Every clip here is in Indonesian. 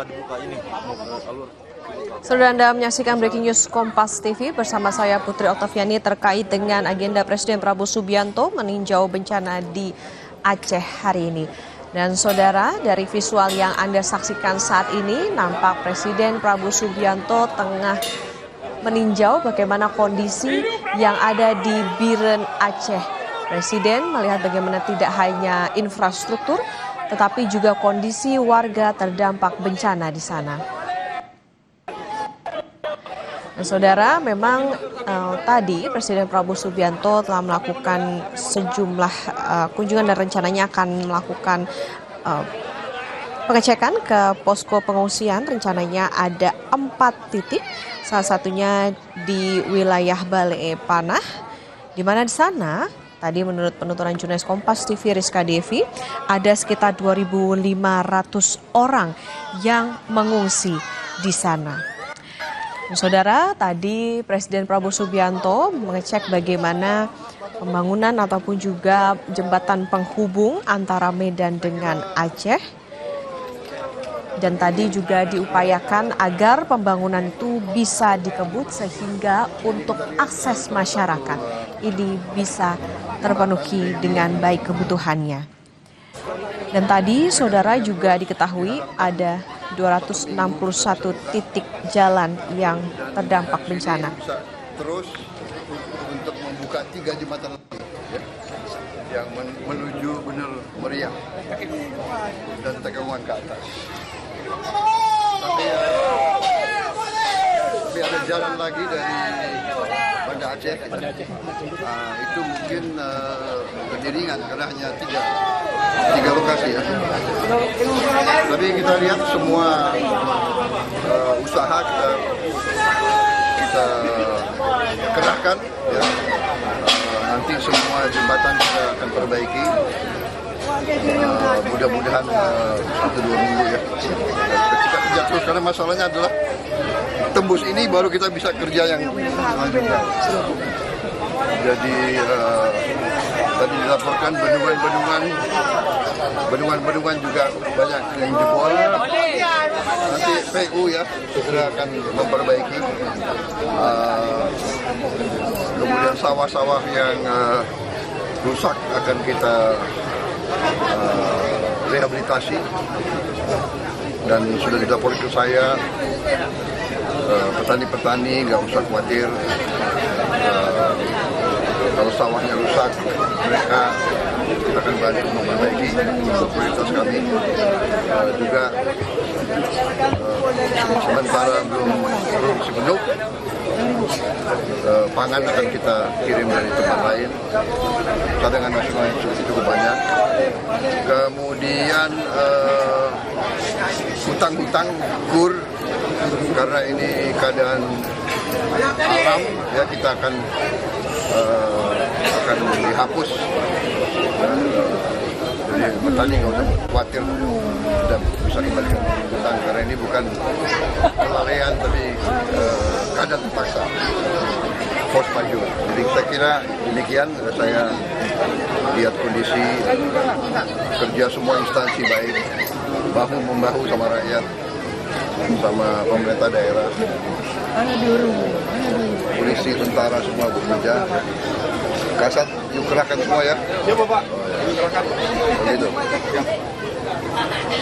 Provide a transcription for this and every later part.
dibuka ini alur. Saudara, Anda menyaksikan Breaking News Kompas TV bersama saya Putri Oktaviani terkait dengan agenda Presiden Prabowo Subianto meninjau bencana di Aceh hari ini. Dan saudara, dari visual yang Anda saksikan saat ini, nampak Presiden Prabowo Subianto tengah meninjau bagaimana kondisi yang ada di Biren Aceh. Presiden melihat bagaimana tidak hanya infrastruktur, tetapi juga kondisi warga terdampak bencana di sana. Nah, saudara, memang tadi Presiden Prabowo Subianto telah melakukan sejumlah kunjungan dan rencananya akan melakukan pengecekan ke posko pengungsian. Rencananya ada 4 titik, salah satunya di wilayah Bale Panah, di mana di sana tadi menurut penuturan jurnalis Kompas TV Rizka Devi ada sekitar 2.500 orang yang mengungsi di sana. Saudara, tadi Presiden Prabowo Subianto mengecek bagaimana pembangunan ataupun juga jembatan penghubung antara Medan dengan Aceh. Dan tadi juga diupayakan agar pembangunan itu bisa dikebut sehingga untuk akses masyarakat ini bisa terpenuhi dengan baik kebutuhannya. Dan tadi saudara juga diketahui ada 261 titik jalan yang terdampak bencana. Terus untuk membuka 3 jembatan lagi yang menuju Bener Meriah dan Tegawan ke atas. Tapi ada jalan lagi dari Banda Aceh. Itu mungkin kemiringan karena hanya 3 lokasi ya. Tapi kita lihat semua usaha kita kerahkan ya. Nanti semua jembatan kita akan perbaiki. Mudah-mudahan 1-2 minggu ya. Kita kerja terus karena masalahnya adalah tembus ini baru kita bisa kerja yang selanjutnya. Jadi tadi dilaporkan bendungan juga banyak yang jebol. Nanti PU ya segera akan memperbaiki. Kemudian sawah-sawah yang rusak akan kita rehabilitasi. Dan sudah dilaporkan ke saya, petani-petani nggak usah khawatir. Kalau sawahnya rusak, mereka kita akan bantu memperbaiki. Untuk prioritas kami juga sementara belum produksi penuh, pangan akan kita kirim dari tempat lain. Cadangan nasional yang cukup banyak. Kemudian hutang-hutang kur, karena ini keadaan alam ya, kita akan dihapus. Jadi petani nggak usah khawatir, sudah bisa kembalikan hutang karena ini bukan kelalaian tapi keadaan terpaksa, force majeure. Jadi saya kira demikian. Saya lihat kondisi kerja semua instansi baik, bahu membahu sama rakyat, sama pemerintah daerah, polisi, tentara semua bekerja. Kasat yuk kerahkan semua ya. Ya Bapak. Begitu.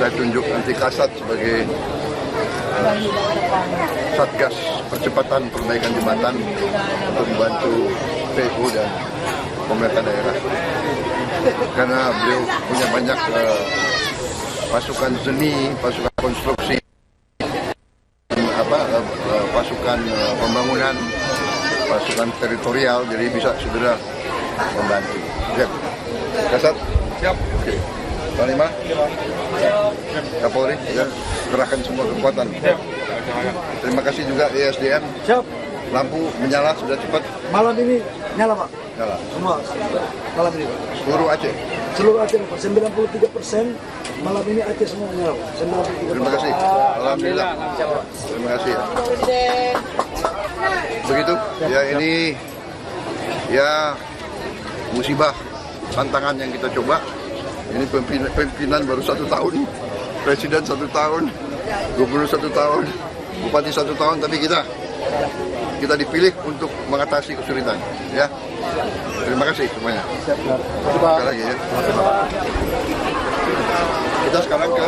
Saya tunjuk nanti Kasat sebagai Satgas Percepatan Perbaikan Jembatan untuk membantu PU dan pemerintah daerah. Karena beliau punya banyak pasukan seni, pasukan konstruksi, pasukan pembangunan, pasukan teritorial, jadi bisa segera membantu. Ya. Kasat? Siap. Oke. Panglima? Kapolri? Ya. Kerahkan semua kekuatan. Siap. Terima kasih juga ESDM. Siap. Lampu menyala sudah cepat. Malam ini nyala Pak. Nyala. Semua. Malam ini Pak. Seluruh Aceh. Seluruh Aceh Pak. 93% malam ini Aceh semua menyala Pak. 93%. Terima kasih. Alhamdulillah. Terima kasih. Begitu. Ya, ini ya musibah, tantangan yang kita coba. Ini pimpinan baru 1 tahun, presiden 1 tahun. Gubernur 1 tahun, bupati 1 tahun, tapi kita dipilih untuk mengatasi kesulitan. Ya, terima kasih semuanya. Sekali lagi ya. Kita sekarang ke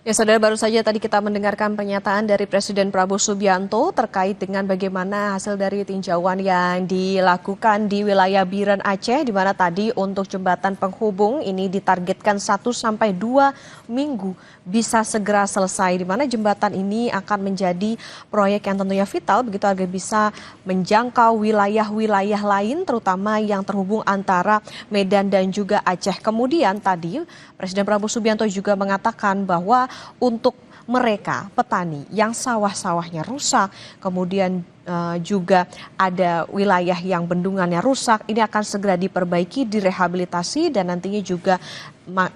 Ya, saudara, baru saja tadi kita mendengarkan pernyataan dari Presiden Prabowo Subianto terkait dengan bagaimana hasil dari tinjauan yang dilakukan di wilayah Biren Aceh, di mana tadi untuk jembatan penghubung ini ditargetkan 1-2 minggu bisa segera selesai, di mana jembatan ini akan menjadi proyek yang tentunya vital begitu agar bisa menjangkau wilayah-wilayah lain, terutama yang terhubung antara Medan dan juga Aceh. Kemudian tadi Presiden Prabowo Subianto juga mengatakan bahwa untuk mereka petani yang sawah-sawahnya rusak, kemudian juga ada wilayah yang bendungannya rusak, ini akan segera diperbaiki, direhabilitasi, dan nantinya juga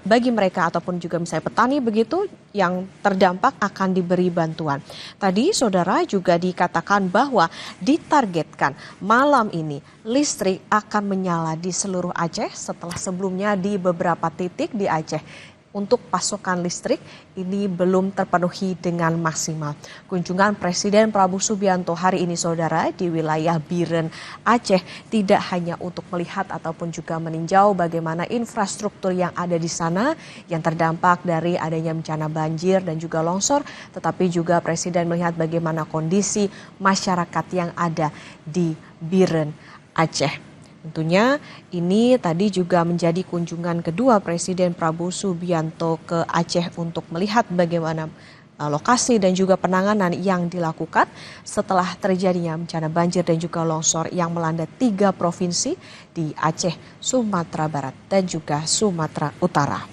bagi mereka ataupun juga misalnya petani begitu yang terdampak akan diberi bantuan. Tadi saudara juga dikatakan bahwa ditargetkan malam ini listrik akan menyala di seluruh Aceh setelah sebelumnya di beberapa titik di Aceh untuk pasokan listrik ini belum terpenuhi dengan maksimal. Kunjungan Presiden Prabowo Subianto hari ini saudara di wilayah Biren Aceh tidak hanya untuk melihat ataupun juga meninjau bagaimana infrastruktur yang ada di sana yang terdampak dari adanya bencana banjir dan juga longsor, tetapi juga Presiden melihat bagaimana kondisi masyarakat yang ada di Biren Aceh. Tentunya ini tadi juga menjadi kunjungan kedua Presiden Prabowo Subianto ke Aceh untuk melihat bagaimana lokasi dan juga penanganan yang dilakukan setelah terjadinya bencana banjir dan juga longsor yang melanda 3 provinsi di Aceh, Sumatera Barat, dan juga Sumatera Utara.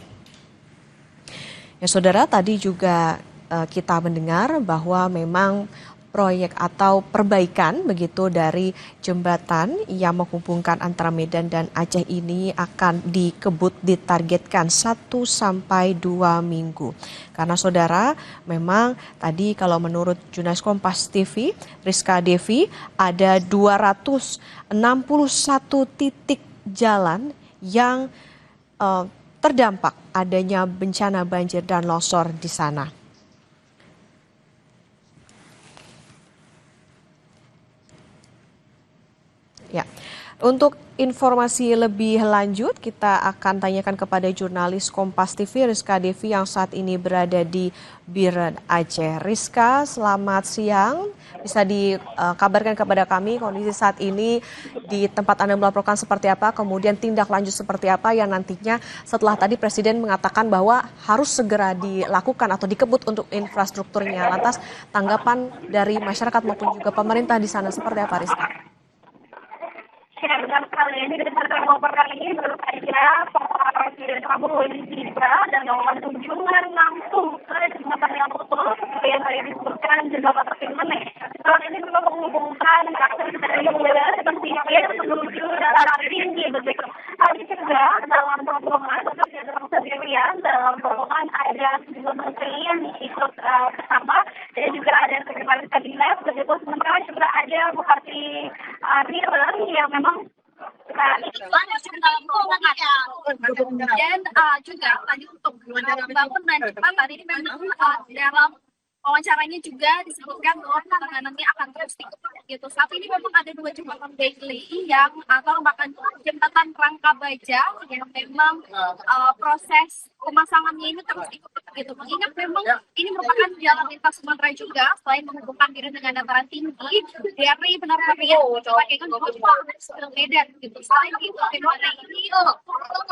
Ya saudara, tadi juga kita mendengar bahwa memang proyek atau perbaikan begitu dari jembatan yang menghubungkan antara Medan dan Aceh ini akan dikebut ditargetkan 1-2 minggu. Karena saudara memang tadi kalau menurut jurnalis Kompas TV, Rizka Devi, ada 261 titik jalan yang terdampak adanya bencana banjir dan longsor di sana. Ya, untuk informasi lebih lanjut kita akan tanyakan kepada jurnalis Kompas TV Rizka Devi yang saat ini berada di Biren Aceh. Rizka, selamat siang. Bisa dikabarkan kepada kami kondisi saat ini di tempat Anda melaporkan seperti apa, kemudian tindak lanjut seperti apa yang nantinya setelah tadi Presiden mengatakan bahwa harus segera dilakukan atau dikebut untuk infrastrukturnya. Lantas tanggapan dari masyarakat maupun juga pemerintah di sana seperti apa, Rizka? Ya, benar sekali. Ini dengan melaporkan ini baru saja Bapak Presiden Prabowo ini tiba dan melakukan kunjungan langsung ke jembatan yang putus seperti yang tadi disebutkan jembatan Tertimene. Jembatan ini memang menghubungkan akses dari wilayah seperti yang menuju daerah tinggi begitu. Hal ini juga dalam rombongan atau tidak dalam sendirian, dalam rombongan ada sejumlah menteri yang ikut bersama dan juga ada sekretaris kabinet begitu. Sementara juga ada Bupati Biren yang memang dan juga tadi untuk pembangunan jembatan ini memang dalam wawancaranya juga disebutkan bahwa penanganannya akan terus dikebut gitu. Saat ini memang ada 2 jembatan Bailey yang atau bahkan jembatan Rangka Baja yang memang proses pemasangannya ini terus dikebut gitu. Mengingat memang ini merupakan jalan lintas Sumatera juga, selain menghubungkan diri dengan dataran tinggi dari benar-benar yang dipakai ke Medan gitu. Selain itu jembatan ini untuk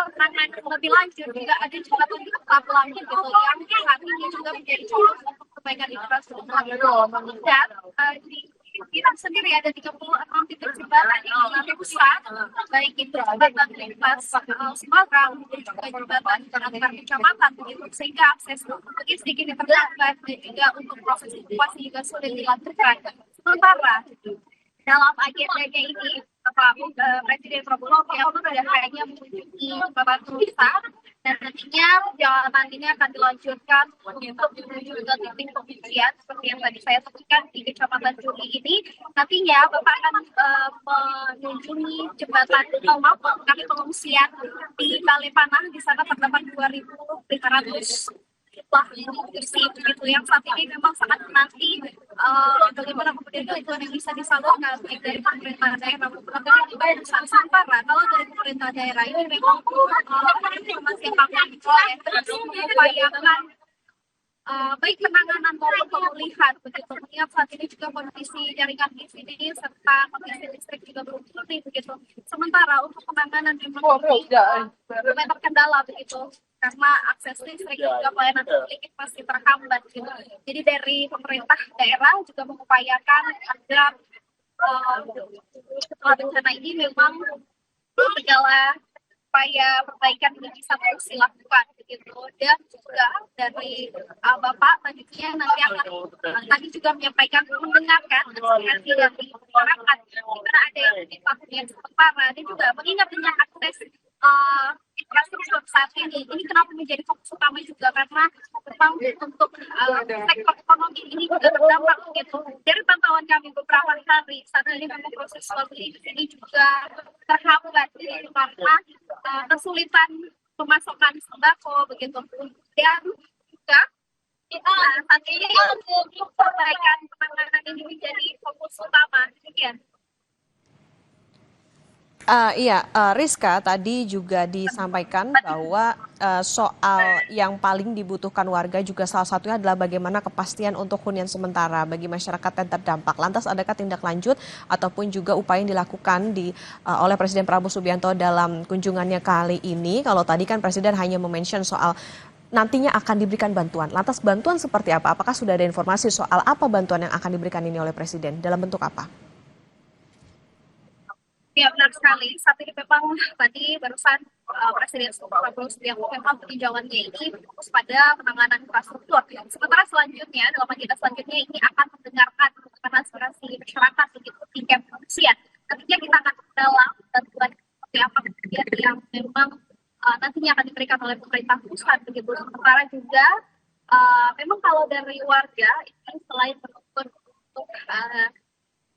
keterangan lebih lanjut juga ada jembatan di Taplang gitu yang saat ini juga menjadi contoh untuk perbaikan infrastruktur dan di Biren sendiri ada 36 titik jembatan yang rusak, baik itu jembatan lintas Sumatera maupun juga jembatan antar kecamatan begitu, sehingga akses mungkin sedikit terlambat dan juga untuk proses evakuasi juga sulit dilakukan. Sementara dalam agendanya ini Bapak Presiden Prabowo yang sudah hanya mengunjungi jembatan rusak dan nantinya perjalanan ini akan dilanjutkan untuk menuju ke titik pengungsian seperti yang tadi saya sebutkan di Kecamatan Juli ini. Nantinya Bapak akan mengunjungi jembatan kami pengungsian di Balai Panah. Di sana terdapat 2.500 bersih begitu yang saat ini memang sangat menanti bagaimana kemudian bantuan yang bisa disalurkan baik dari pemerintah daerah maupun juga perusahaan sementara. Kalau dari pemerintah daerah ini memang informasi yang kami peroleh terus mengupayakan baik penanganan maupun pemulihan begitu. Mengingat saat ini juga kondisi jaringan di sini serta kondisi listrik juga belum pulih begitu. Sementara untuk penanganan memang mulai terkendala begitu karena akses listrik dan juga pelayanan publik masih terhambat gitu. Jadi dari pemerintah daerah juga mengupayakan agar setelah bencana ini memang segala upaya perbaikan ini bisa terus dilakukan begitu. Dan juga dari Bapak selanjutnya nanti akan tadi juga menyampaikan mendengarkan aspirasi dari masyarakat di mana ada yang menimpa hunian sementara dan juga mengingat dengan akses infrastruktur saat ini kenapa menjadi fokus utama juga karena memang untuk sektor ekonomi ini juga terdampak gitu. Dari pantauan kami beberapa hari saat ini memang proses lobby di sini juga terhambat gitu, karena kesulitan pemasokan sembako begitu. Dan juga kita saat ini untuk perbaikan penanganan ini menjadi fokus utama. Demikian. Rizka, tadi juga disampaikan bahwa soal yang paling dibutuhkan warga juga salah satunya adalah bagaimana kepastian untuk hunian sementara bagi masyarakat yang terdampak. Lantas adakah tindak lanjut ataupun juga upaya yang dilakukan oleh Presiden Prabowo Subianto dalam kunjungannya kali ini? Kalau tadi kan Presiden hanya mention soal nantinya akan diberikan bantuan. Lantas bantuan seperti apa? Apakah sudah ada informasi soal apa bantuan yang akan diberikan ini oleh Presiden? Dalam bentuk apa? Ya benar sekali. Saat ini memang tadi barusan Presiden Prabowo Subianto memang peninjauannya ini fokus pada penanganan infrastruktur. Sementara selanjutnya dalam agenda selanjutnya ini akan mendengarkan aspirasi masyarakat begitu di camp pengungsian. Tentunya kita akan dalam bantuan seperti apa kemudian yang memang nantinya akan diberikan oleh pemerintah pusat begitu. Sementara juga memang kalau dari warga ini selain menuntut untuk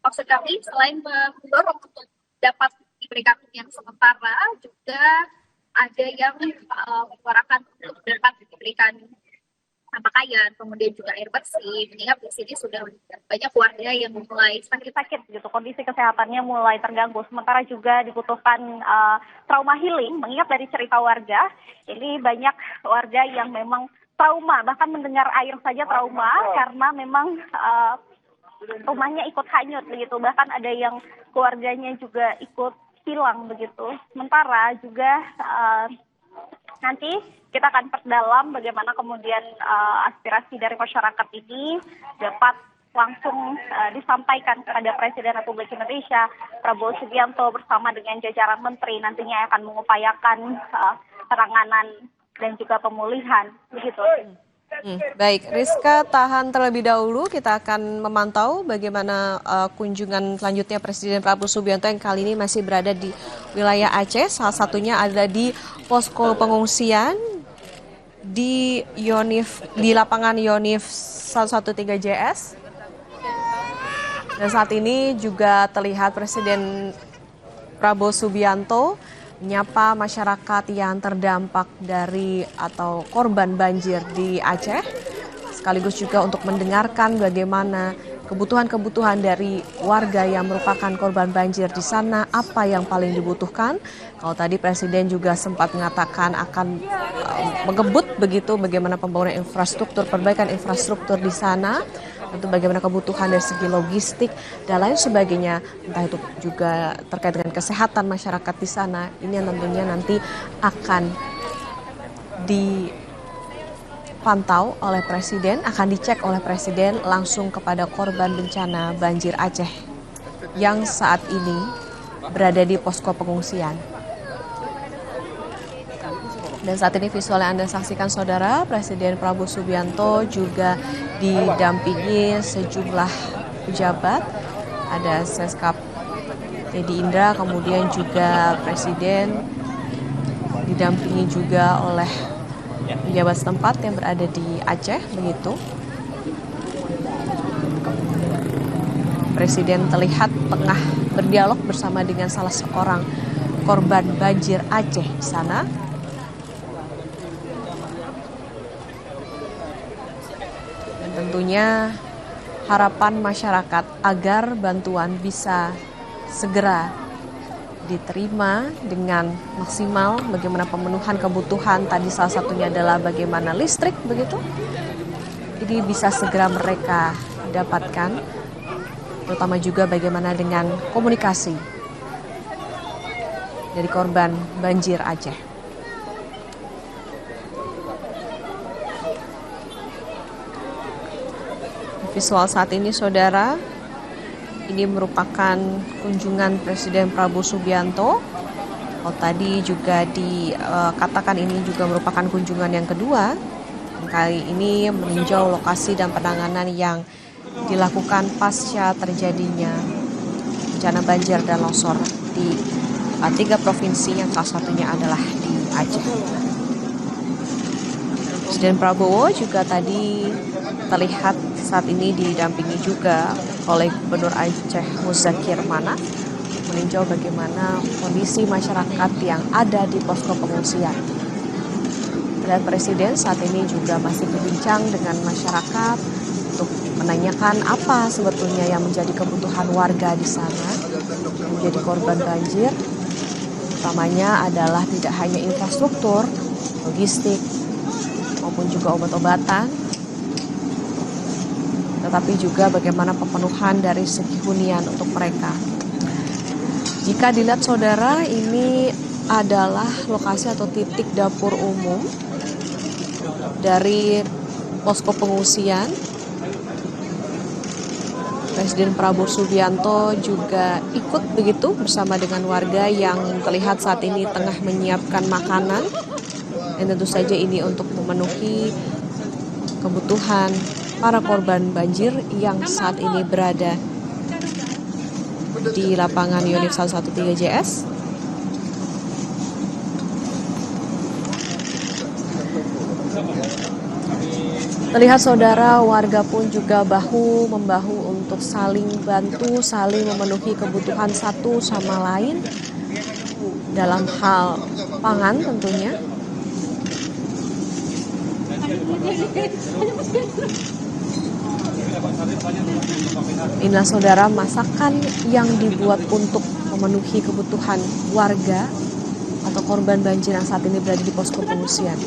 maksud kami selain mendorong untuk dapat diberikan hunian sementara juga ada yang menyuarakan untuk dapat diberikan pakaian, kemudian juga air bersih. Mengingat di sini sudah banyak warga yang mulai sakit-sakit gitu, kondisi kesehatannya mulai terganggu. Sementara juga dibutuhkan trauma healing. Mengingat dari cerita warga, ini banyak warga yang memang trauma, bahkan mendengar air saja trauma karena memang rumahnya ikut hanyut begitu, bahkan ada yang keluarganya juga ikut hilang begitu. Sementara juga nanti kita akan perdalam bagaimana kemudian aspirasi dari masyarakat ini dapat langsung disampaikan kepada Presiden Republik Indonesia Prabowo Subianto bersama dengan jajaran menteri nantinya akan mengupayakan penanganan dan juga pemulihan begitu. Baik, Rizka tahan terlebih dahulu, kita akan memantau bagaimana kunjungan selanjutnya Presiden Prabowo Subianto yang kali ini masih berada di wilayah Aceh, salah satunya ada di posko pengungsian di lapangan Yonif 113 JS. Dan saat ini juga terlihat Presiden Prabowo Subianto menyapa masyarakat yang terdampak dari atau korban banjir di Aceh, sekaligus juga untuk mendengarkan bagaimana kebutuhan-kebutuhan dari warga yang merupakan korban banjir di sana, apa yang paling dibutuhkan. Kalau tadi Presiden juga sempat mengatakan akan mengebut begitu bagaimana pembangunan infrastruktur, perbaikan infrastruktur di sana, tentu bagaimana kebutuhan dari segi logistik dan lain sebagainya, entah itu juga terkait dengan kesehatan masyarakat di sana. Ini yang tentunya nanti akan dipantau oleh Presiden, akan dicek oleh Presiden langsung kepada korban bencana banjir Aceh yang saat ini berada di posko pengungsian. Dan saat ini visual yang Anda saksikan saudara, Presiden Prabowo Subianto juga didampingi sejumlah pejabat. Ada Seskap Teddy Indra, kemudian juga Presiden didampingi juga oleh pejabat setempat yang berada di Aceh begitu. Presiden terlihat tengah berdialog bersama dengan salah seorang korban banjir Aceh di sana. Dan tentunya harapan masyarakat agar bantuan bisa segera diterima dengan maksimal, bagaimana pemenuhan kebutuhan tadi salah satunya adalah bagaimana listrik begitu. Jadi bisa segera mereka dapatkan, terutama juga bagaimana dengan komunikasi dari korban banjir Aceh. Visual saat ini saudara, ini merupakan kunjungan Presiden Prabowo Subianto. Tadi juga dikatakan ini juga merupakan kunjungan yang kedua. Kali ini meninjau lokasi dan penanganan yang dilakukan pasca terjadinya bencana banjir dan longsor di 3 provinsi yang salah satunya adalah di Aceh. Presiden Prabowo juga tadi terlihat saat ini didampingi juga oleh Gubernur Aceh Muzakir Manaf meninjau bagaimana kondisi masyarakat yang ada di posko pengungsian. Dan Presiden saat ini juga masih berbincang dengan masyarakat untuk menanyakan apa sebetulnya yang menjadi kebutuhan warga di sana yang menjadi korban banjir. Utamanya adalah tidak hanya infrastruktur, logistik, maupun juga obat-obatan, tetapi juga bagaimana pemenuhan dari segi hunian untuk mereka. Jika dilihat saudara, ini adalah lokasi atau titik dapur umum dari posko pengungsian. Presiden Prabowo Subianto juga ikut begitu bersama dengan warga yang terlihat saat ini tengah menyiapkan makanan. Dan tentu saja ini untuk memenuhi kebutuhan para korban banjir yang saat ini berada di lapangan Yonif 113 JS. Terlihat saudara, warga pun juga bahu-membahu untuk saling bantu, saling memenuhi kebutuhan satu sama lain dalam hal pangan tentunya. Inilah saudara masakan yang dibuat untuk memenuhi kebutuhan warga atau korban banjir yang saat ini berada di posko pengungsian.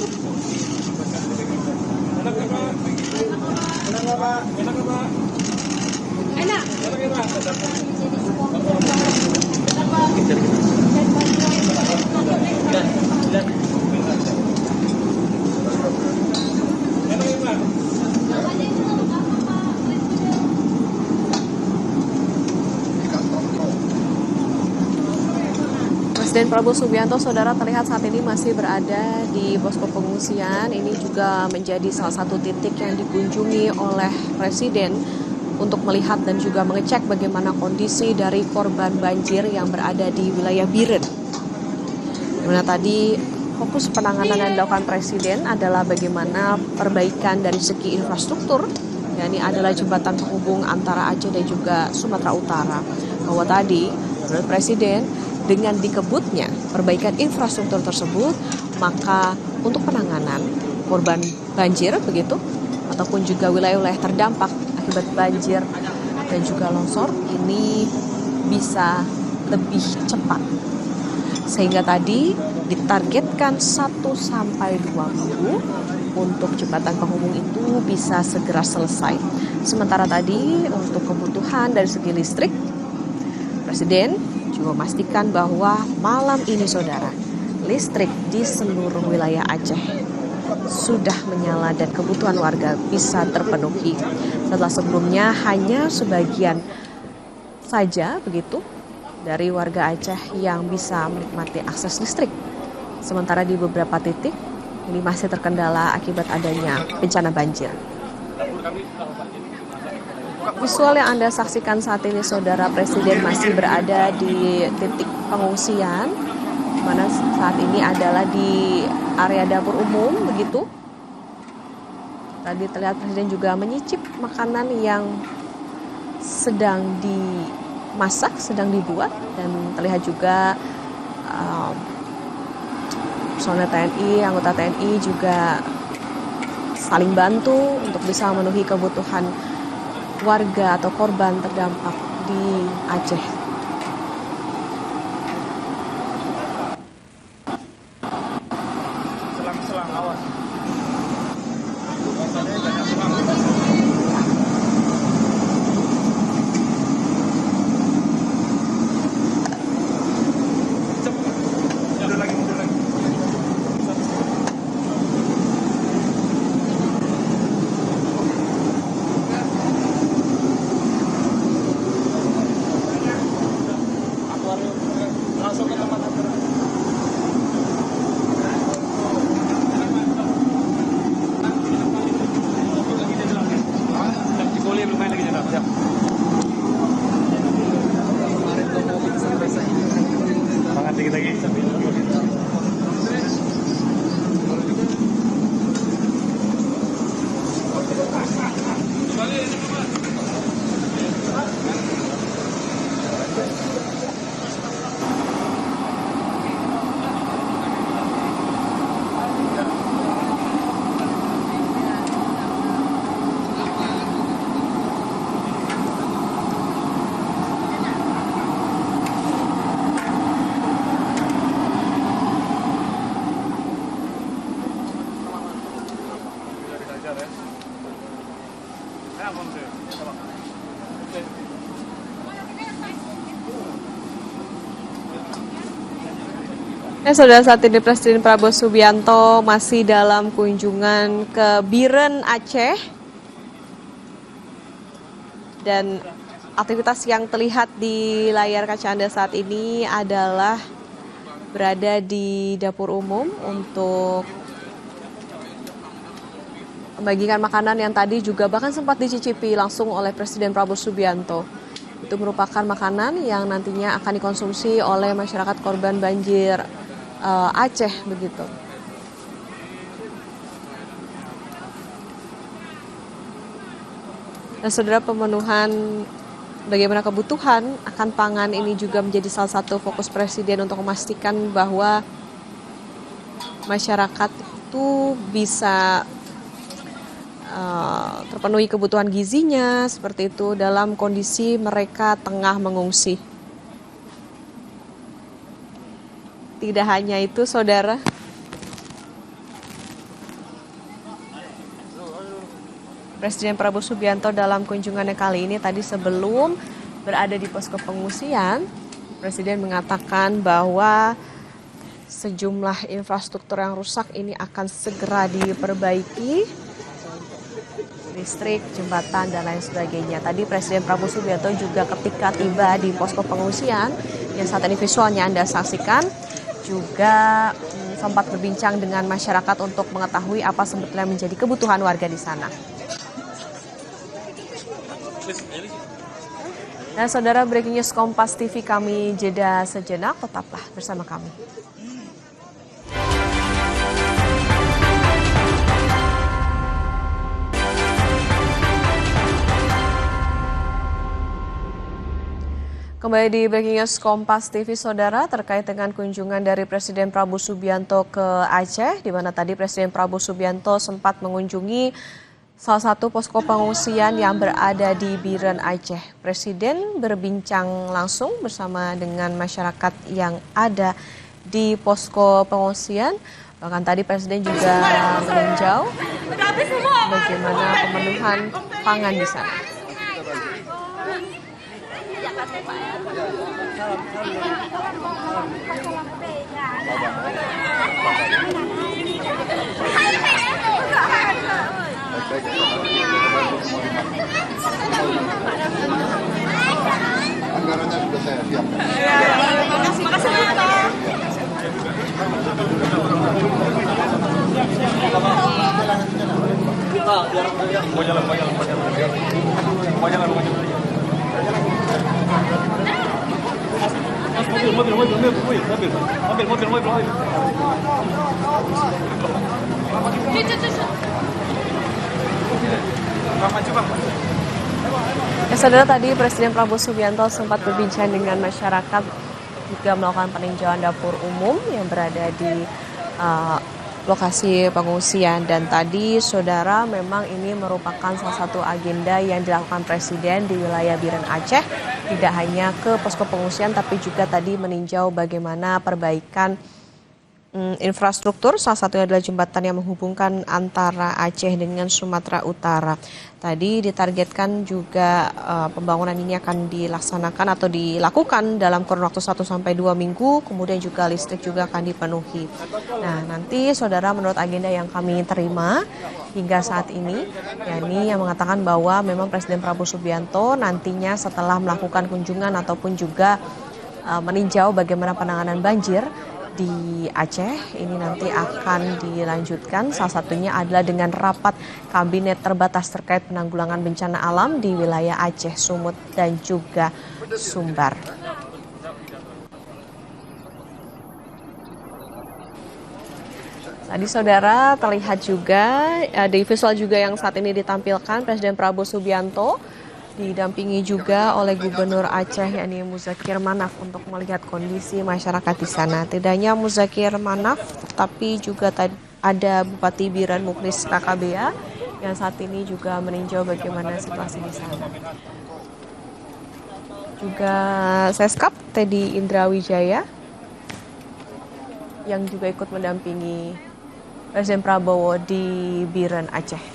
Presiden Prabowo Subianto saudara terlihat saat ini masih berada di posko pengungsian. Ini juga menjadi salah satu titik yang dikunjungi oleh Presiden untuk melihat dan juga mengecek bagaimana kondisi dari korban banjir yang berada di wilayah Biren. Dimana tadi fokus penanganan yang dilakukan Presiden adalah bagaimana perbaikan dari segi infrastruktur, yakni adalah jembatan penghubung antara Aceh dan juga Sumatera Utara. Bahwa tadi menurut Presiden dengan dikebutnya perbaikan infrastruktur tersebut, maka untuk penanganan korban banjir begitu ataupun juga wilayah-wilayah terdampak akibat banjir dan juga longsor ini bisa lebih cepat. Sehingga tadi ditargetkan 1 sampai 2 minggu untuk jembatan penghubung itu bisa segera selesai. Sementara tadi untuk kebutuhan dari segi listrik, Presiden juga memastikan bahwa malam ini saudara, listrik di seluruh wilayah Aceh sudah menyala dan kebutuhan warga bisa terpenuhi. Setelah sebelumnya hanya sebagian saja begitu dari warga Aceh yang bisa menikmati akses listrik. Sementara di beberapa titik ini masih terkendala akibat adanya bencana banjir. Visual yang Anda saksikan saat ini saudara, Presiden masih berada di titik pengungsian mana saat ini adalah di area dapur umum begitu. Tadi terlihat Presiden juga menyicip makanan yang sedang dimasak, sedang dibuat, dan terlihat juga personel TNI, anggota TNI juga saling bantu untuk bisa memenuhi kebutuhan warga atau korban terdampak di Aceh. Selang-selang awas. Langsung ke tempat Cikoli belum main lagi jenap. Siap. Semangat dikit lagi. Saudara, saat ini Presiden Prabowo Subianto masih dalam kunjungan ke Biren Aceh, dan aktivitas yang terlihat di layar kaca Anda saat ini adalah berada di dapur umum untuk membagikan makanan yang tadi juga bahkan sempat dicicipi langsung oleh Presiden Prabowo Subianto. Itu merupakan makanan yang nantinya akan dikonsumsi oleh masyarakat korban banjir Aceh begitu. Dan saudara, pemenuhan bagaimana kebutuhan akan pangan ini juga menjadi salah satu fokus Presiden untuk memastikan bahwa masyarakat itu bisa terpenuhi kebutuhan gizinya seperti itu dalam kondisi mereka tengah mengungsi. Tidak hanya itu, saudara, Presiden Prabowo Subianto dalam kunjungannya kali ini tadi sebelum berada di posko pengungsian, Presiden mengatakan bahwa sejumlah infrastruktur yang rusak ini akan segera diperbaiki, listrik, jembatan, dan lain sebagainya. Tadi Presiden Prabowo Subianto juga ketika tiba di posko pengungsian yang saat ini visualnya Anda saksikan, juga sempat berbincang dengan masyarakat untuk mengetahui apa sebetulnya menjadi kebutuhan warga di sana. Nah, saudara, breaking news Kompas TV kami jeda sejenak, tetaplah bersama kami. Kembali di Breaking News Kompas TV, saudara, terkait dengan kunjungan dari Presiden Prabowo Subianto ke Aceh, di mana tadi Presiden Prabowo Subianto sempat mengunjungi salah satu posko pengungsian yang berada di Biren Aceh. Presiden berbincang langsung bersama dengan masyarakat yang ada di posko pengungsian. Bahkan tadi Presiden juga meninjau bagaimana pemenuhan pangan di sana. Anggarannya sudah saya siapkan. Makasih Pak. Mau jalan. Ya, saudara, tadi Presiden Prabowo Subianto sempat berbincang dengan masyarakat juga melakukan peninjauan dapur umum yang berada di lokasi pengungsian. Dan tadi saudara, memang ini merupakan salah satu agenda yang dilakukan Presiden di wilayah Biren Aceh. Tidak hanya ke posko pengungsian tapi juga tadi meninjau bagaimana perbaikan infrastruktur, salah satunya adalah jembatan yang menghubungkan antara Aceh dengan Sumatera Utara. Tadi ditargetkan juga pembangunan ini akan dilaksanakan atau dilakukan dalam kurun waktu 1 sampai 2 minggu, kemudian juga listrik juga akan dipenuhi. Nah, nanti saudara, menurut agenda yang kami terima hingga saat ini, yakni yang mengatakan bahwa memang Presiden Prabowo Subianto nantinya setelah melakukan kunjungan ataupun juga meninjau bagaimana penanganan banjir di Aceh, ini nanti akan dilanjutkan. Salah satunya adalah dengan rapat kabinet terbatas terkait penanggulangan bencana alam di wilayah Aceh, Sumut, dan juga Sumbar. Tadi saudara terlihat juga di visual juga yang saat ini ditampilkan Presiden Prabowo Subianto didampingi juga oleh Gubernur Aceh yakni Muzakir Manaf untuk melihat kondisi masyarakat di sana. Tidak hanya Muzakir Manaf, tapi juga ada Bupati Biren Muklis KKBA yang saat ini juga meninjau bagaimana situasi di sana. Juga Seskap Teddy Indrawijaya yang juga ikut mendampingi Presiden Prabowo di Biren Aceh.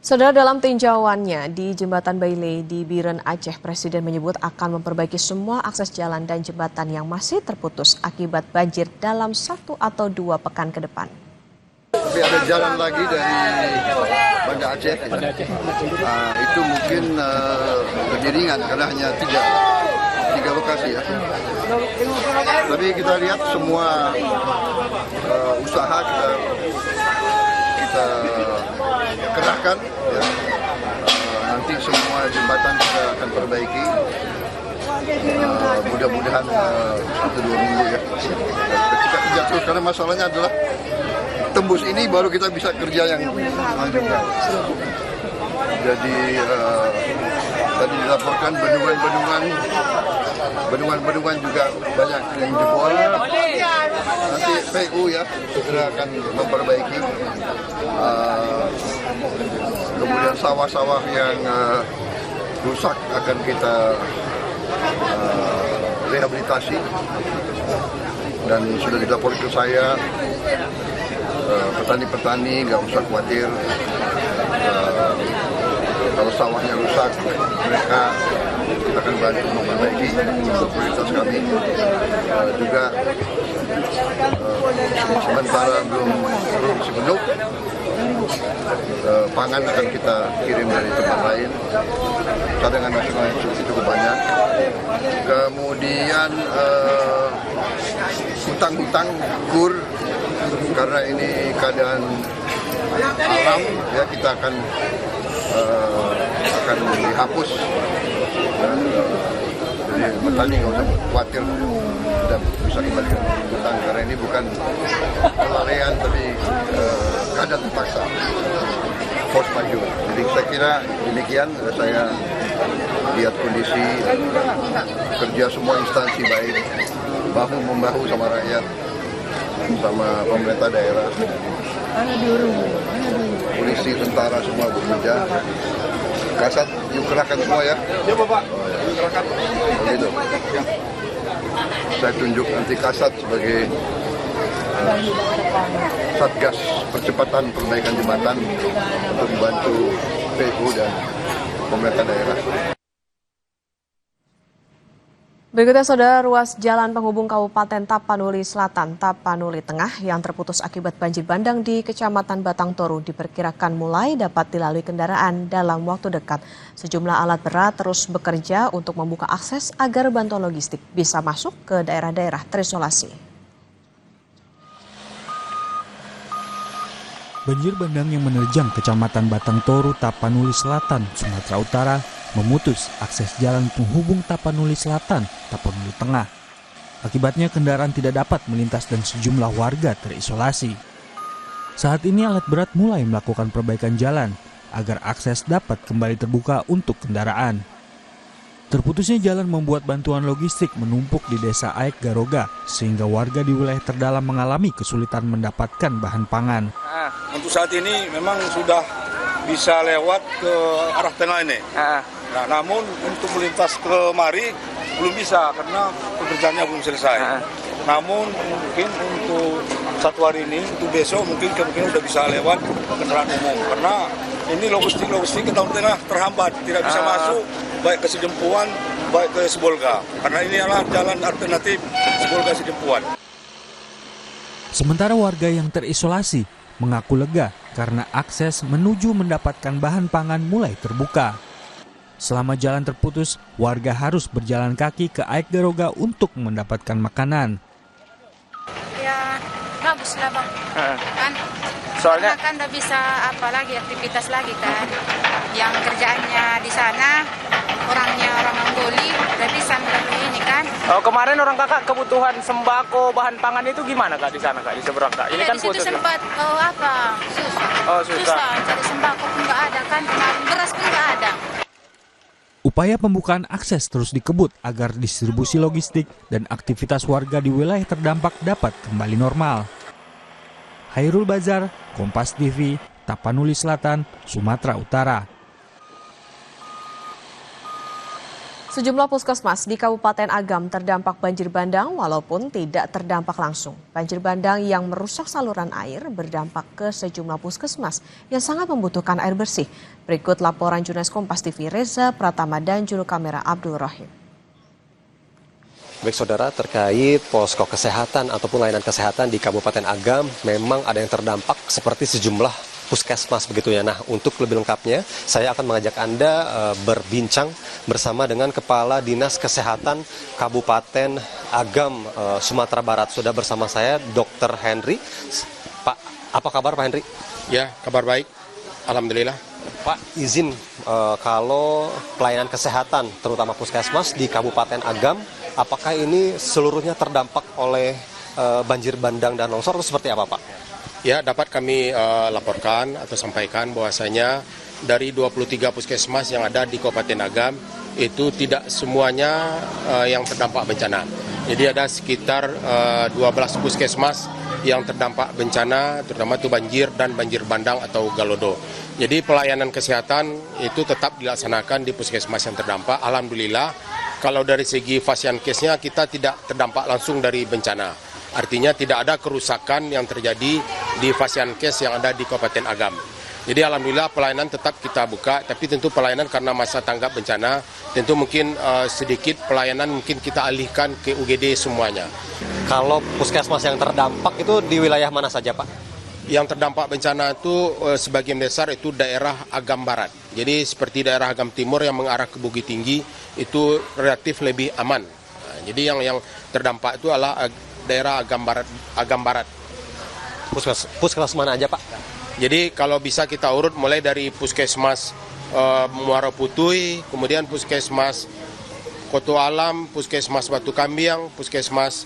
Saudara, dalam tinjauannya di Jembatan Bailey di Biren Aceh, Presiden menyebut akan memperbaiki semua akses jalan dan jembatan yang masih terputus akibat banjir dalam 1 atau 2 pekan ke depan. Tapi ada jalan lagi dari Banda Aceh, itu mungkin lebih ringan karena hanya tiga lokasi ya. Tapi kita lihat semua usaha kita kerahkan ya. Nanti semua jembatan kita akan perbaiki, mudah-mudahan 1-2 minggu ya. Ketika kerja terus, karena masalahnya adalah tembus ini baru kita bisa kerja yang selanjutnya. Jadi tadi dilaporkan bendungan juga banyak yang jebol. Nanti PU ya segera akan memperbaiki. Kemudian sawah-sawah yang rusak akan kita rehabilitasi. Dan sudah dilaporkan ke saya, petani-petani nggak usah khawatir. Kalau sawahnya rusak, mereka akan bantu memperbaiki. Prioritas kami juga sementara belum sepenuh, pangan akan kita kirim dari tempat lain. Cadangan nasional yang cukup banyak. Kemudian hutang-hutang kur, karena ini keadaan alam ya, kita akan dihapus. Jadi petani nggak usah khawatir dan bisa kembalikan hutang, karena ini bukan kelalaian tapi keadaan terpaksa, force majeure. Jadi saya kira demikian. Saya lihat kondisi kerja semua instansi baik, bahu-membahu sama rakyat, sama pemerintah daerah, polisi, tentara semua bekerja. Kasat yuk kerahkan semua ya. Ya Bapak. Kerahkan. Begitu. Saya tunjuk nanti Kasat sebagai Satgas Percepatan Perbaikan Jembatan untuk membantu PU dan pemerintah daerah. Berikutnya saudara, ruas jalan penghubung Kabupaten Tapanuli Selatan, Tapanuli Tengah yang terputus akibat banjir bandang di Kecamatan Batang Toru diperkirakan mulai dapat dilalui kendaraan dalam waktu dekat. Sejumlah alat berat terus bekerja untuk membuka akses agar bantuan logistik bisa masuk ke daerah-daerah terisolasi. Banjir bandang yang menerjang Kecamatan Batang Toru, Tapanuli Selatan, Sumatera Utara memutus akses jalan penghubung Tapanuli Selatan, Tapanuli Tengah. Akibatnya kendaraan tidak dapat melintas dan sejumlah warga terisolasi. Saat ini alat berat mulai melakukan perbaikan jalan agar akses dapat kembali terbuka untuk kendaraan. Terputusnya jalan membuat bantuan logistik menumpuk di Desa Aek Garoga sehingga warga di wilayah terdalam mengalami kesulitan mendapatkan bahan pangan. Untuk saat ini memang sudah bisa lewat ke arah tengah ini. Nah, namun untuk melintas ke mari belum bisa karena pekerjaannya belum selesai. Namun mungkin untuk satu hari ini, untuk besok mungkin kemungkinan sudah bisa lewat kendaraan umum. Karena ini logistik ke Tahun Tengah terhambat, tidak bisa masuk baik ke Sedempuan, baik ke Sibolga. Karena ini adalah jalan alternatif Sibolga Sedempuan. Sementara warga yang terisolasi mengaku lega karena akses menuju mendapatkan bahan pangan mulai terbuka. Selama jalan terputus, warga harus berjalan kaki ke Aek Garoga untuk mendapatkan makanan. Ya, bagus lah Bang. Kan, Soalnya kan udah bisa apa lagi, aktivitas lagi kan. Yang kerjaannya di sana, orangnya orang Anggoli, udah bisa melalui ini kan. kemarin orang kakak kebutuhan sembako, bahan pangan itu gimana kak di sana kak, di seberang kak? Ini Ya, kan di situ putus. sempat, susah. Oh, susah. Cari sembako pun nggak ada kan, beras pun nggak ada. Upaya pembukaan akses terus dikebut agar distribusi logistik dan aktivitas warga di wilayah terdampak dapat kembali normal. Hairul Bazar, Kompas TV, Tapanuli Selatan, Sumatera Utara. Sejumlah puskesmas di Kabupaten Agam terdampak banjir bandang walaupun tidak terdampak langsung. Banjir bandang yang merusak saluran air berdampak ke sejumlah puskesmas yang sangat membutuhkan air bersih. Berikut laporan jurnalis Kompas TV Reza Pratama dan juru kamera Abdul Rahim. Baik saudara, terkait posko kesehatan ataupun layanan kesehatan di Kabupaten Agam memang ada yang terdampak seperti sejumlah puskesmas begitu ya. Nah, untuk lebih lengkapnya saya akan mengajak Anda berbincang bersama dengan Kepala Dinas Kesehatan Kabupaten Agam, Sumatera Barat. Sudah bersama saya Dr. Henry. Pak, apa kabar Pak Henry? Ya, kabar baik. Alhamdulillah. Pak, izin kalau pelayanan kesehatan terutama puskesmas di Kabupaten Agam, apakah ini seluruhnya terdampak oleh banjir bandang dan longsor atau seperti apa Pak? Ya, dapat kami laporkan atau sampaikan bahwasanya dari 23 puskesmas yang ada di Kabupaten Agam itu tidak semuanya yang terdampak bencana. Jadi ada sekitar 12 puskesmas yang terdampak bencana, terutama itu banjir dan banjir bandang atau galodo. Jadi pelayanan kesehatan itu tetap dilaksanakan di puskesmas yang terdampak. Alhamdulillah, kalau dari segi pasien case-nya kita tidak terdampak langsung dari bencana. Artinya tidak ada kerusakan yang terjadi di pasien case yang ada di Kabupaten Agam. Jadi alhamdulillah pelayanan tetap kita buka, tapi tentu pelayanan karena masa tanggap bencana, tentu mungkin sedikit pelayanan mungkin kita alihkan ke UGD semuanya. Kalau puskesmas yang terdampak itu di wilayah mana saja Pak? Yang terdampak bencana itu sebagian besar itu daerah Agam Barat. Jadi seperti daerah Agam Timur yang mengarah ke Bukit Tinggi itu relatif lebih aman. Nah, jadi yang terdampak itu adalah daerah Agam Barat. Puskesmas mana aja Pak? Jadi kalau bisa kita urut mulai dari puskesmas Muara Putui, kemudian puskesmas Koto Alam, puskesmas Batu Kambiang, puskesmas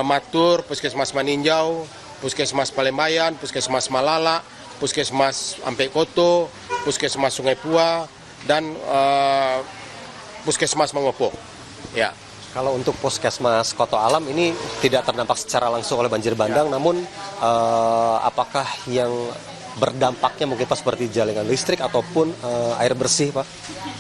Matur, puskesmas Maninjau, puskesmas Palembayan, puskesmas Malala, puskesmas Ampe Koto, puskesmas Sungai Pua, dan puskesmas Mangopo. Ya. Kalau untuk puskesmas Koto Alam ini tidak terdampak secara langsung oleh banjir bandang, namun apakah yang berdampaknya mungkin Pak seperti jaringan listrik ataupun air bersih Pak?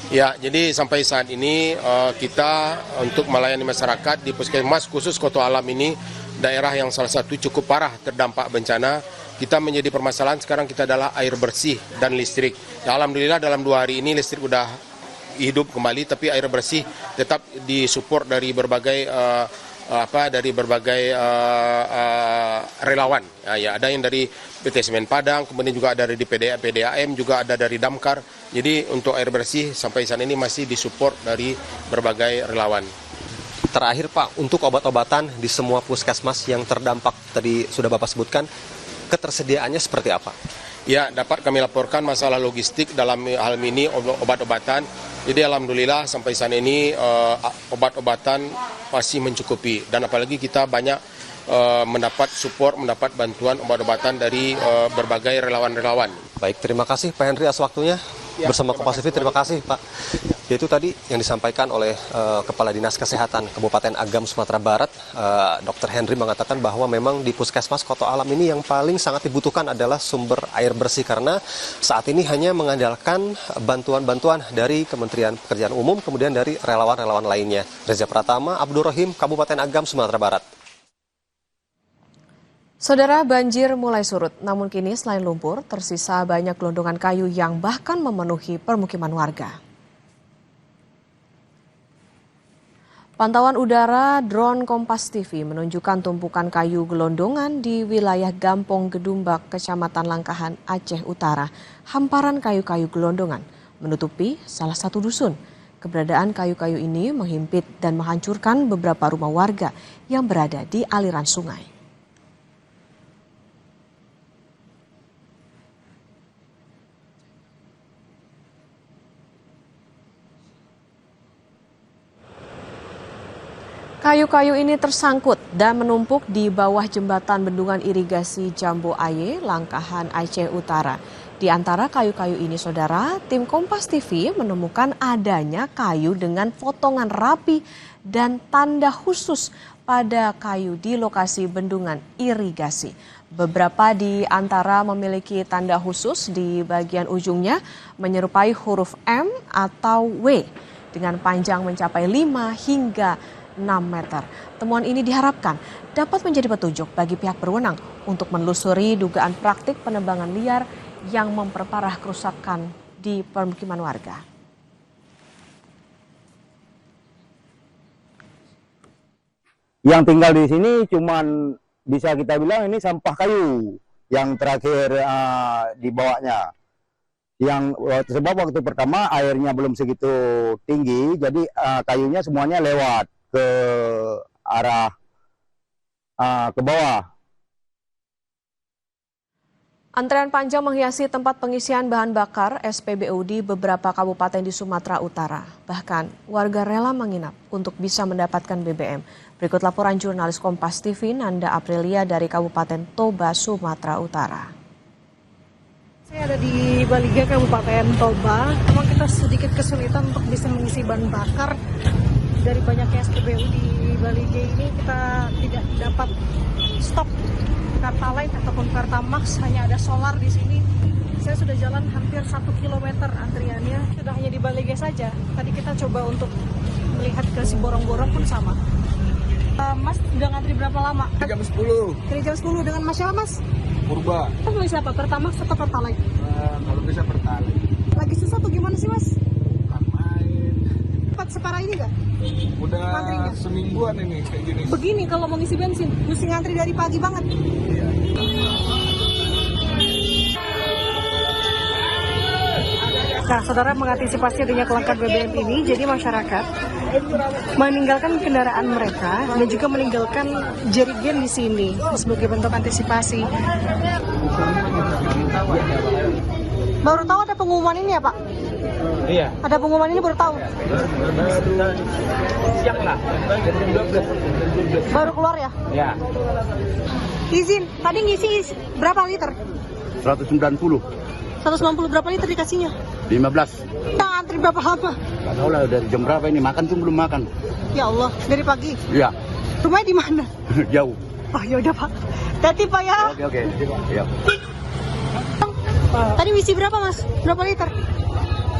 Ya, jadi sampai saat ini kita untuk melayani masyarakat di puskesmas khusus Koto Alam ini, daerah yang salah satu cukup parah terdampak bencana, kita menjadi permasalahan sekarang kita adalah air bersih dan listrik. Ya, alhamdulillah dalam 2 hari ini listrik udah hidup kembali, tapi air bersih tetap disupport dari berbagai relawan. Ya, ada yang dari PT Semen Padang, kemudian juga ada dari PDAM, juga ada dari Damkar. Jadi untuk air bersih sampai saat ini masih disupport dari berbagai relawan. Terakhir Pak, untuk obat-obatan di semua puskesmas yang terdampak tadi sudah Bapak sebutkan, ketersediaannya seperti apa? Ya, dapat kami laporkan masalah logistik dalam hal ini obat-obatan. Jadi alhamdulillah sampai saat ini obat-obatan masih mencukupi, dan apalagi kita banyak mendapat support, mendapat bantuan obat-obatan dari berbagai relawan-relawan. Baik, terima kasih Pak Henry atas waktunya. Bersama Kompas TV, terima kasih Pak. Itu tadi yang disampaikan oleh Kepala Dinas Kesehatan Kabupaten Agam, Sumatera Barat, Dr. Henry mengatakan bahwa memang di Puskesmas Koto Alam ini yang paling sangat dibutuhkan adalah sumber air bersih, karena saat ini hanya mengandalkan bantuan-bantuan dari Kementerian Pekerjaan Umum, kemudian dari relawan-relawan lainnya. Reza Pratama, Abdul Rahim, Kabupaten Agam, Sumatera Barat. Saudara, banjir mulai surut, namun kini selain lumpur, tersisa banyak gelondongan kayu yang bahkan memenuhi permukiman warga. Pantauan udara drone Kompas TV menunjukkan tumpukan kayu gelondongan di wilayah Gampong Gedumbak, Kecamatan Langkahan, Aceh Utara. Hamparan kayu-kayu gelondongan menutupi salah satu dusun. Keberadaan kayu-kayu ini menghimpit dan menghancurkan beberapa rumah warga yang berada di aliran sungai. Kayu-kayu ini tersangkut dan menumpuk di bawah jembatan bendungan irigasi Jambo Aye, Langkahan, Aceh Utara. Di antara kayu-kayu ini, saudara, tim Kompas TV menemukan adanya kayu dengan potongan rapi dan tanda khusus pada kayu di lokasi bendungan irigasi. Beberapa di antara memiliki tanda khusus di bagian ujungnya menyerupai huruf M atau W dengan panjang mencapai 5 hingga 6 meter. Temuan ini diharapkan dapat menjadi petunjuk bagi pihak berwenang untuk menelusuri dugaan praktik penebangan liar yang memperparah kerusakan di permukiman warga. Yang tinggal di sini cuman bisa kita bilang ini sampah kayu yang terakhir dibawanya. Yang sebab waktu pertama airnya belum segitu tinggi, jadi kayunya semuanya lewat ke arah ke bawah. Antrean panjang menghiasi tempat pengisian bahan bakar SPBU di beberapa kabupaten di Sumatera Utara. Bahkan warga rela menginap untuk bisa mendapatkan BBM. Berikut laporan jurnalis Kompas TV Nanda Aprilia dari Kabupaten Toba, Sumatera Utara. Saya ada di Baliga, Kabupaten Toba. Memang kita sedikit kesulitan untuk bisa mengisi bahan bakar. Dari banyaknya SPBU di Baliga ini kita tidak dapat stok Pertalite ataupun Pertamax, hanya ada solar di sini. Saya sudah jalan hampir 1 kilometer antriannya, sudah hanya di Baliga saja. Tadi kita coba untuk melihat ke si borong-borong pun sama. Mas udah ngantri berapa lama? Jam 10. Dari jam 10 dengan Mas siapa Mas? Purba. Mas beli siapa? Pertamax atau Pertalite? Kalau bisa Pertalite. Lagi susah tuh gimana sih Mas? Separah ini nggak? Udah antrinya? Semingguan ini kayak gini. Begini kalau mau ngisi bensin, mesti ngantri dari pagi banget. Iya. Nah, saudara, mengantisipasi adanya kelangkaan BBM ini, jadi masyarakat meninggalkan kendaraan mereka dan juga meninggalkan jerigen di sini sebagai bentuk antisipasi. Baru tahu ada pengumuman ini ya Pak? Iya. Ada pengumuman ini baru tahu? Siang lah, baru keluar ya? Ya. Izin, tadi ngisi berapa liter? 190. 190 berapa liter dikasihnya? 15. Kita antri berapa lama? Nggak tahu lah dari jam berapa ini, makan tuh belum makan. Ya Allah, dari pagi? Iya. Rumahnya di mana? Jauh. Oh yaudah Pak, hati Pak ya. Oke. Ya. Tadi ngisi berapa Mas? Berapa liter?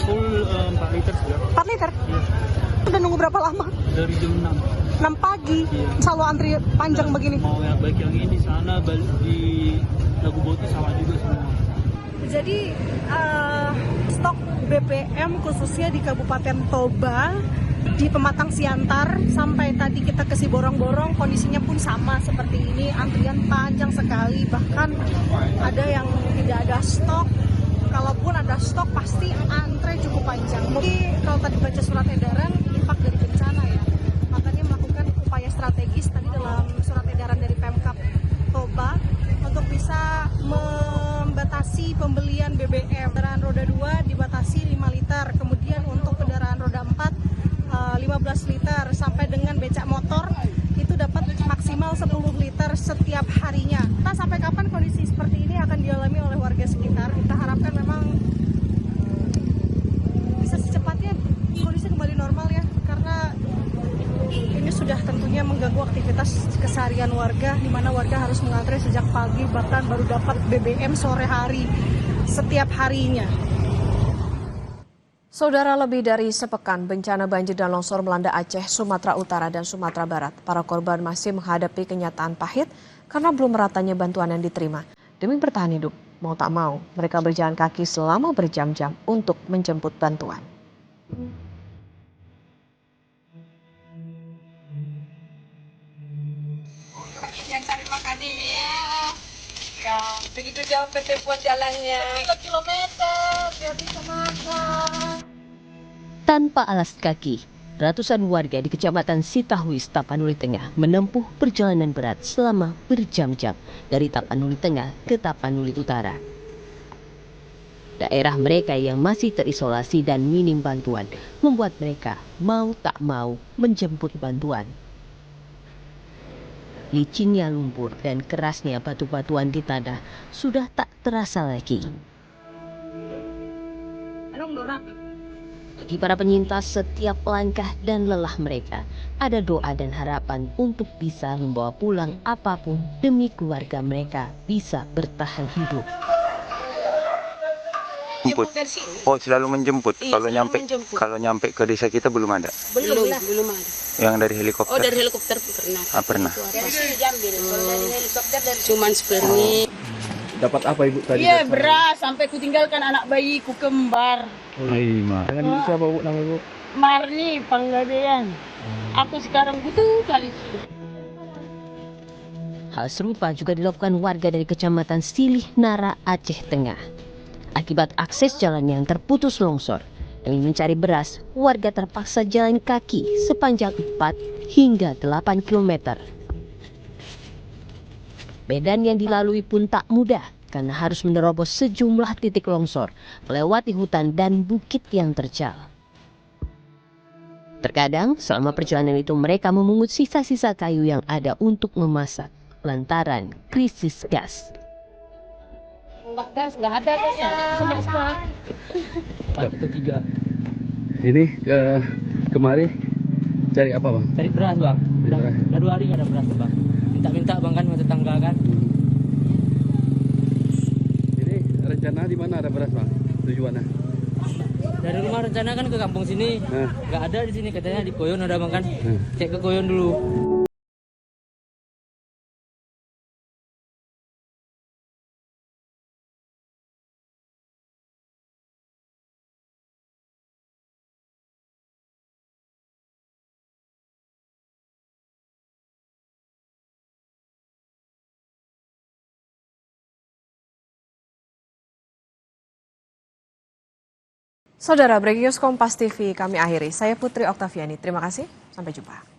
Full 4 liter sudah. 4 liter? Iya. Udah nunggu berapa lama? Dari jam 6. 6 pagi? Iya. Selalu antri panjang begini? Mau yang baik yang ini sana, di Lagu Boti sama juga semua. Jadi stok BBM khususnya di Kabupaten Toba, di Pematang Siantar, sampai tadi kita ke Siborong-Borong, kondisinya pun sama seperti ini, antrian panjang sekali, bahkan ada yang tidak ada stok. Kalaupun ada stok pasti antre cukup panjang. Mungkin kalau tadi baca surat edaran, dampak dari bencana ya, makanya melakukan upaya strategis tadi dalam surat edaran dari Pemkab Toba untuk bisa membatasi pembelian BBM. Kendaraan roda 2 dibatasi 5 liter, kemudian untuk kendaraan roda 4 15 liter, sampai dengan becak motor itu dapat maksimal 10 liter setiap harinya. Nah, sampai kapan kondisi seperti ini akan dialami oleh warga sekitar? Kita harapkan memang bisa secepatnya kondisi kembali normal ya, karena ini sudah tentunya mengganggu aktivitas keseharian warga, di mana warga harus mengantre sejak pagi, bahkan baru dapat BBM sore hari setiap harinya. Saudara, lebih dari sepekan bencana banjir dan longsor melanda Aceh, Sumatera Utara, dan Sumatera Barat. Para korban masih menghadapi kenyataan pahit karena belum meratanya bantuan yang diterima. Demi bertahan hidup, mau tak mau, mereka berjalan kaki selama berjam-jam untuk menjemput bantuan. Yang cari makan ini ya, begitu jauh PT buat jalannya 3 kilometer, biar bisa makan. Tanpa alas kaki, ratusan warga di Kecamatan Sitahuis, Tapanuli Tengah menempuh perjalanan berat selama berjam-jam dari Tapanuli Tengah ke Tapanuli Utara. Daerah mereka yang masih terisolasi dan minim bantuan membuat mereka mau tak mau menjemput bantuan. Licinnya lumpur dan kerasnya batu-batuan di tanah sudah tak terasa lagi. Bagi para penyintas, setiap langkah dan lelah mereka ada doa dan harapan untuk bisa membawa pulang apapun demi keluarga mereka bisa bertahan hidup. Jemput. Oh, selalu menjemput. Iya, Kalau nyampe ke desa kita belum ada. Belum ada. Yang dari helikopter. Oh, dari helikopter pernah. Pernah. Dari Jambi. Kalau dari helikopter dari cuman seperni. Dapat apa Ibu tadi? Iya, beras sampai kutinggalkan anak bayiku kembar. Dengan siapa Bu nama Ibu? Marni Panggabean. Aku sekarang butuh kali. Hal serupa juga dilakukan warga dari Kecamatan Silih Nara, Aceh Tengah. Akibat akses jalan yang terputus longsor, demi mencari beras, warga terpaksa jalan kaki sepanjang 4 hingga 8 km. Medan yang dilalui pun tak mudah karena harus menerobos sejumlah titik longsor, melewati hutan dan bukit yang terjal. Terkadang selama perjalanan itu mereka memungut sisa-sisa kayu yang ada untuk memasak lantaran krisis gas. Gas nggak ada gasnya. Ketiga. Ini kemari cari apa Bang? Cari beras Bang. Udah 2 hari nggak ada beras Bang. Minta-minta Bang kan sama tetangga kan. Ini rencana di mana ada beras Bang? Tujuannya? Dari rumah rencana kan ke kampung sini. Nggak ada di sini, katanya di Koyon ada Bang kan. Cek ke Koyon dulu. Saudara, breaking news Kompas TV kami akhiri. Saya Putri Oktaviani. Terima kasih. Sampai jumpa.